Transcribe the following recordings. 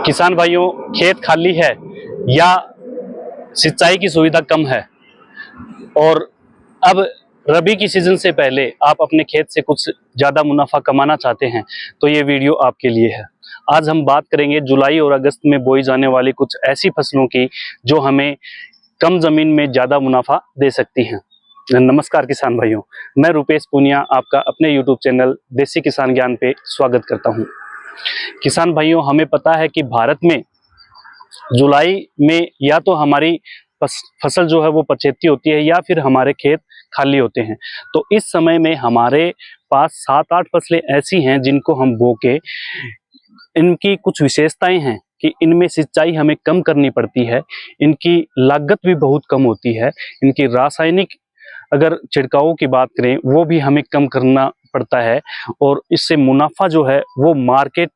किसान भाइयों, खेत खाली है या सिंचाई की सुविधा कम है और अब रबी की सीजन से पहले आप अपने खेत से कुछ ज़्यादा मुनाफा कमाना चाहते हैं तो ये वीडियो आपके लिए है। आज हम बात करेंगे जुलाई और अगस्त में बोई जाने वाली कुछ ऐसी फसलों की जो हमें कम ज़मीन में ज़्यादा मुनाफा दे सकती हैं। नमस्कार किसान भाइयों, मैं रुपेश पुनिया आपका अपने यूट्यूब चैनल देसी किसान ज्ञान पे स्वागत करता हूँ। किसान भाइयों, हमें पता है कि भारत में जुलाई में या तो हमारी फसल जो है वो पचेती होती है या फिर हमारे खेत खाली होते हैं। तो इस समय में हमारे पास 7-8 फसलें ऐसी हैं जिनको हम बो के, इनकी कुछ विशेषताएं हैं कि इनमें सिंचाई हमें कम करनी पड़ती है, इनकी लागत भी बहुत कम होती है, इनकी रासायनिक अगर छिड़कावों की बात करें वो भी हमें कम करना पड़ता है और इससे मुनाफा जो है वो मार्केट,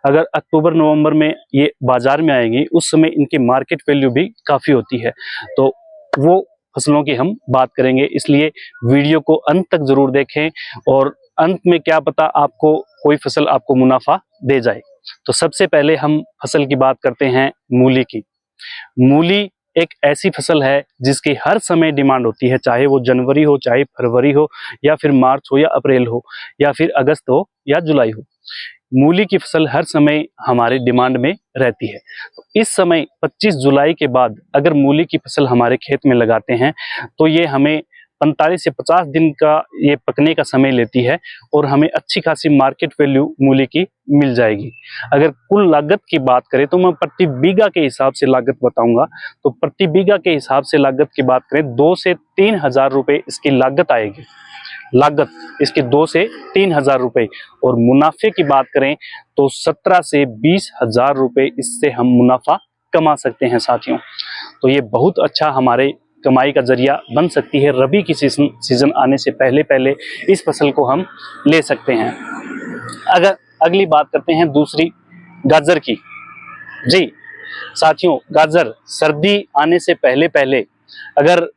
अगर अक्टूबर नवंबर में ये बाजार में आएंगी उस समय इनकी मार्केट वैल्यू भी काफ़ी होती है। तो वो फसलों की हम बात करेंगे, इसलिए वीडियो को अंत तक ज़रूर देखें और अंत में क्या पता आपको कोई फसल आपको मुनाफा दे जाए। तो सबसे पहले हम फसल की बात करते हैं मूली की। मूली एक ऐसी फसल है जिसकी हर समय डिमांड होती है, चाहे वो जनवरी हो, चाहे फरवरी हो, या फिर मार्च हो, या अप्रैल हो, या फिर अगस्त हो, या जुलाई हो। मूली की फसल हर समय हमारे डिमांड में रहती है। तो इस समय 25 जुलाई के बाद अगर मूली की फसल हमारे खेत में लगाते हैं तो ये हमें 45 से 50 दिन का ये पकने का समय लेती है और हमें अच्छी खासी मार्केट वैल्यू मूली की मिल जाएगी। अगर कुल लागत की बात करें तो मैं प्रति बीघा के हिसाब से लागत बताऊंगा। तो प्रति बीघा के हिसाब से लागत की बात करें 2 से 3 हजार रुपये इसकी लागत आएगी। लागत इसके 2 से 3 हजार रुपये। और मुनाफे की बात करें तो 17 से 20 हजार रुपये इससे हम मुनाफा कमा सकते हैं साथियों। तो ये बहुत अच्छा हमारे कमाई का जरिया बन सकती है। रबी की सीजन आने से पहले पहले इस फसल को हम ले सकते हैं। अगर अगली बात करते हैं दूसरी, गाजर की। जी साथियों, गाजर सर्दी आने से पहले पहले अगर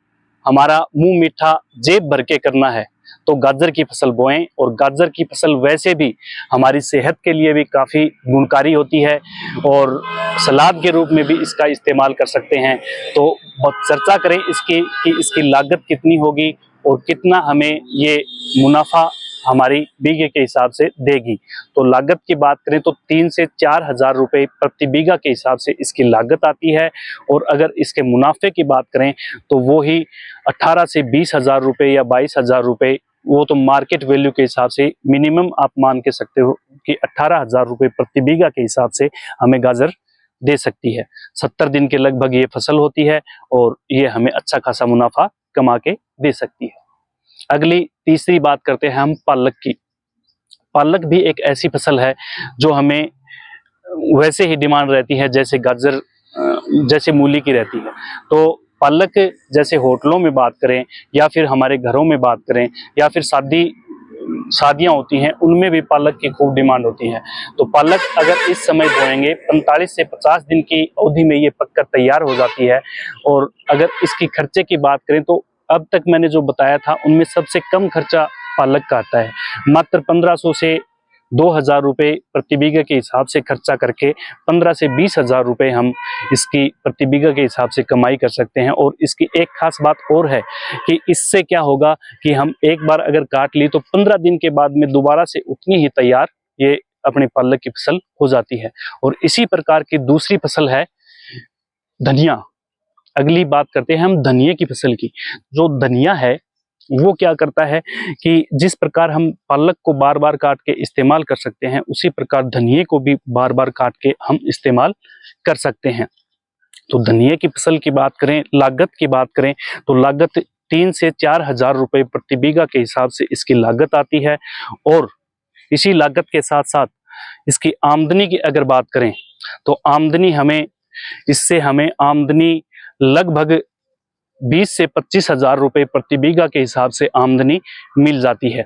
हमारा मुंह मीठा जेब भर के करना है तो गाजर की फसल बोएं। और गाजर की फसल वैसे भी हमारी सेहत के लिए भी काफ़ी गुणकारी होती है और सलाद के रूप में भी इसका इस्तेमाल कर सकते हैं। तो चर्चा करें इसकी कि इसकी लागत कितनी होगी और कितना हमें ये मुनाफा हमारी बीघे के हिसाब से देगी। तो लागत की बात करें तो 3 से 4 हजार रुपये प्रति बीघा के हिसाब से इसकी लागत आती है। और अगर इसके मुनाफे की बात करें तो वो ही 18 से 20 हजार रुपये या 22 हजार रुपये, वो तो मार्केट वैल्यू के हिसाब से मिनिमम आप मान के सकते हो कि 18 हजार रुपये प्रति बीघा के हिसाब से हमें गाजर दे सकती है। 70 दिन के लगभग ये फसल होती है और ये हमें अच्छा खासा मुनाफा कमा के दे सकती है। अगली तीसरी बात करते हैं हम पालक की। पालक भी एक ऐसी फसल है जो हमें वैसे ही डिमांड रहती है जैसे गाजर, जैसे मूली की रहती है। तो पालक जैसे होटलों में बात करें या फिर हमारे घरों में बात करें या फिर शादियां होती हैं उनमें भी पालक की खूब डिमांड होती है। तो पालक अगर इस समय बोएंगे 45 से 50 दिन की अवधि में ये पककर तैयार हो जाती है। और अगर इसकी खर्चे की बात करें तो अब तक मैंने जो बताया था उनमें सबसे कम खर्चा पालक का आता है। मात्र 1500 से 2000 रुपये प्रति बीघा के हिसाब से खर्चा करके 15 से 20 हजार रुपये हम इसकी प्रति बीघा के हिसाब से कमाई कर सकते हैं। और इसकी एक खास बात और है कि इससे क्या होगा कि हम एक बार अगर काट ली तो 15 दिन के बाद में दोबारा से उतनी ही तैयार ये अपनी पालक की फसल हो जाती है। और इसी प्रकार की दूसरी फसल है धनिया। अगली बात करते हैं हम धनिये की फसल की। जो धनिया है वो क्या करता है कि जिस प्रकार हम पालक को बार बार काट के इस्तेमाल कर सकते हैं उसी प्रकार धनिये को भी बार बार काट के हम इस्तेमाल कर सकते हैं। तो धनिये की फसल की बात करें, लागत की बात करें तो लागत 3 से 4 हजार रुपये प्रति बीघा के हिसाब से इसकी लागत आती है। और इसी लागत के साथ साथ इसकी आमदनी की अगर बात करें तो आमदनी हमें आमदनी लगभग 20 से 25 हजार रुपये प्रति बीघा के हिसाब से आमदनी मिल जाती है।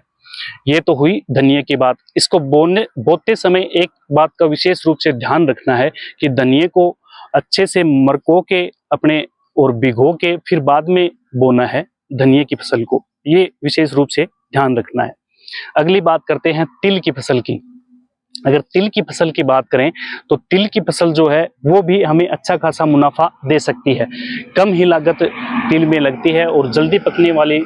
ये तो हुई धनिये की बात। इसको बोते समय एक बात का विशेष रूप से ध्यान रखना है कि धनिये को अच्छे से मरको के अपने और भिगो के फिर बाद में बोना है धनिये की फसल को, ये विशेष रूप से ध्यान रखना है। अगली बात करते हैं तिल की फसल की। अगर तिल की फसल की बात करें तो तिल की फसल जो है वो भी हमें अच्छा खासा मुनाफा दे सकती है। कम ही लागत तिल में लगती है और जल्दी पकने वाली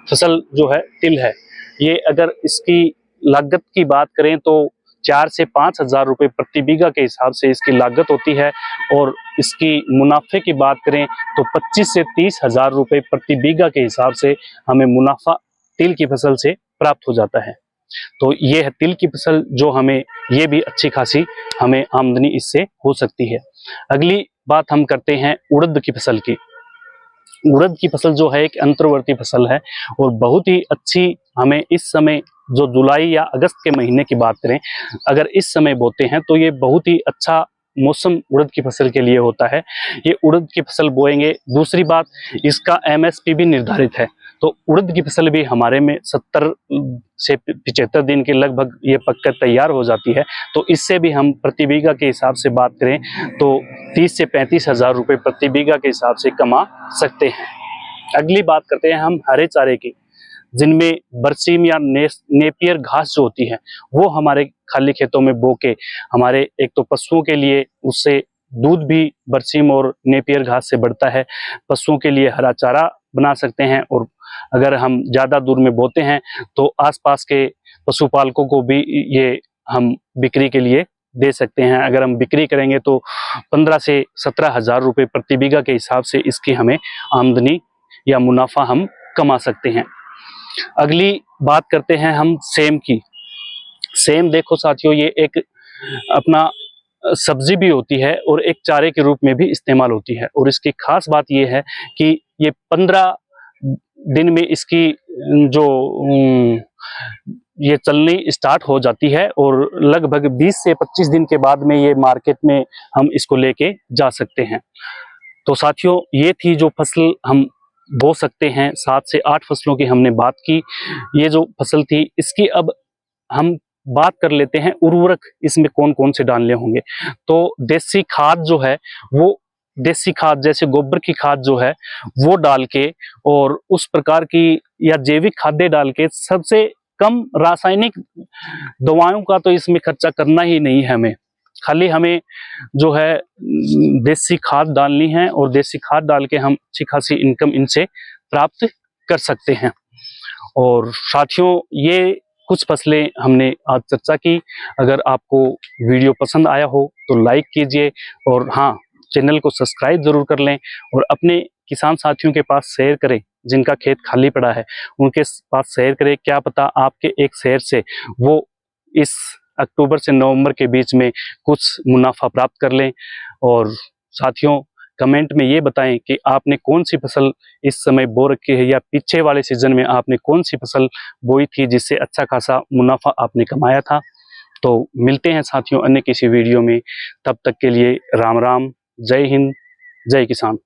फसल जो है तिल है। ये अगर इसकी लागत की बात करें तो 4 से 5 हजार रुपये प्रति बीघा के हिसाब से इसकी लागत होती है, और इसकी मुनाफे की बात करें तो 25 से 30 हजार रुपये प्रति बीघा के हिसाब से हमें मुनाफा तिल की फसल से प्राप्त हो जाता है। तो ये है तिल की फसल, जो हमें ये भी अच्छी खासी हमें आमदनी इससे हो सकती है। अगली बात हम करते हैं उड़द की फसल की। उड़द की फसल जो है एक अंतर्वर्ती फसल है और बहुत ही अच्छी, हमें इस समय जो जुलाई या अगस्त के महीने की बात करें, अगर इस समय बोते हैं तो ये बहुत ही अच्छा मौसम उड़द की फसल के लिए होता है। ये उड़द की फसल बोएंगे। दूसरी बात, इसका एमएसपी भी निर्धारित है। तो उड़द की फसल भी हमारे में 70 से 75 दिन के लगभग ये पककर तैयार हो जाती है। तो इससे भी हम प्रति बीघा के हिसाब से बात करें तो 30 से 35 हजार रुपये प्रति बीघा के हिसाब से कमा सकते हैं। अगली बात करते हैं हम हरे चारे की, जिनमें बरसीम या नेपियर घास जो होती है वो हमारे खाली खेतों में बो के हमारे एक तो पशुओं के लिए, उससे दूध भी बरसीम और नेपियर घास से बढ़ता है, पशुओं के लिए हरा चारा बना सकते हैं। और अगर हम ज़्यादा दूर में बोते हैं तो आसपास के पशुपालकों को भी ये हम बिक्री के लिए दे सकते हैं। अगर हम बिक्री करेंगे तो 15 से 17 हजार रुपये प्रति बीघा के हिसाब से इसकी हमें आमदनी या मुनाफा हम कमा सकते हैं। अगली बात करते हैं हम सेम की। सेम देखो साथियों, ये एक अपना सब्जी भी होती है और एक चारे के रूप में भी इस्तेमाल होती है। और इसकी खास बात ये है कि ये 15 दिन में इसकी जो ये चलनी स्टार्ट हो जाती है और लगभग 20 से 25 दिन के बाद में ये मार्केट में हम इसको लेके जा सकते हैं। तो साथियों, ये थी जो फसल हम बो सकते हैं। 7 से 8 फसलों की हमने बात की। ये जो फसल थी इसकी अब हम बात कर लेते हैं उर्वरक इसमें कौन कौन से डालने होंगे। तो देसी खाद जो है, वो देसी खाद जैसे गोबर की खाद जो है वो डाल के, और उस प्रकार की या जैविक खाद्य डाल के, सबसे कम रासायनिक दवाओं का तो इसमें खर्चा करना ही नहीं है हमें। खाली हमें जो है देसी खाद डालनी है और देसी खाद डाल के हम अच्छी खासी इनकम इनसे प्राप्त कर सकते हैं। और साथियों, ये कुछ फसलें हमने आज चर्चा की। अगर आपको वीडियो पसंद आया हो तो लाइक कीजिए, और हाँ, चैनल को सब्सक्राइब जरूर कर लें और अपने किसान साथियों के पास शेयर करें। जिनका खेत खाली पड़ा है उनके पास शेयर करें। क्या पता आपके एक शेयर से वो इस अक्टूबर से नवंबर के बीच में कुछ मुनाफा प्राप्त कर लें। और साथियों, कमेंट में ये बताएं कि आपने कौन सी फसल इस समय बो रखी है, या पीछे वाले सीजन में आपने कौन सी फसल बोई थी जिससे अच्छा खासा मुनाफा आपने कमाया था। तो मिलते हैं साथियों अन्य किसी वीडियो में। तब तक के लिए राम राम, जय हिंद, जय किसान।